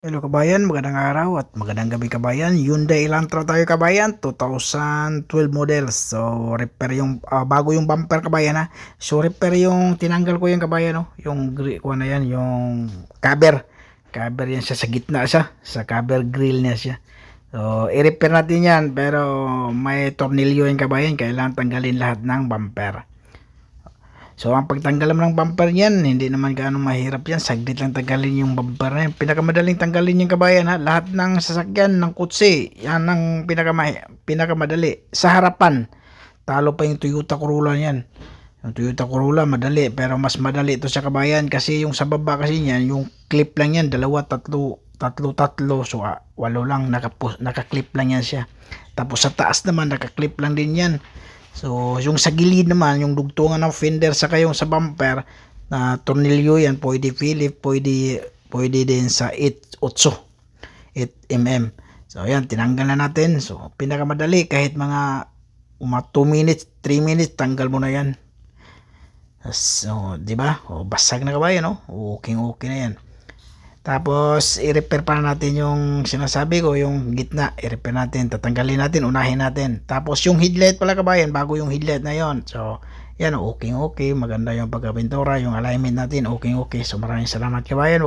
Hello kabayan, magandang araw at magandang gabi kabayan. Hyundai Elantra tayo kabayan, 2012 model. So repair yung bago yung bumper kabayan ha. So repair yung tinanggal ko yung kabayan no. Yung ko na yan, yung cover. Cover yan siya sa gitna siya, sa cover grill niya siya. So i-repair natin yan pero may tornilyo yung kabayan, kailangan tanggalin lahat ng bumper. So ang pagtanggal naman ng bumper niyan, hindi naman gaano mahirap yan. Saglit lang tanggalin yung bumper na yan. Pinakamadaling tanggalin yung kabayan ha. Lahat ng sasakyan ng kutsi, yan ang pinakamadali. Sa harapan, talo pa yung Toyota Corolla niyan. Yung Toyota Corolla madali, pero mas madali ito sa kabayan kasi yung sa baba kasi niyan, yung clip lang yan, dalawa, tatlo. So walo lang, naka-clip lang yan siya. Tapos sa taas naman, naka-clip lang din yan. So, yung sa gilid naman, yung dugtungan ng fender sa yung sa bumper, na tornilyo yan, pwede Philip, pwede din sa 8 mm. So, yan, tinanggal na natin. So, pinakamadali, kahit mga 2 minutes, 3 minutes, tanggal mo na yan. So, di ba? O, basag na kabayan, no? Okay na yan. Tapos, i-repair pa natin yung sinasabi ko, yung gitna. I-repair natin, tatanggalin natin, unahin natin. Tapos, yung headlight pala kabayan, bago yung headlight na yon. So, yan, okay. Maganda yung pagkabintura, yung alignment natin, okay. So, maraming salamat kabayan.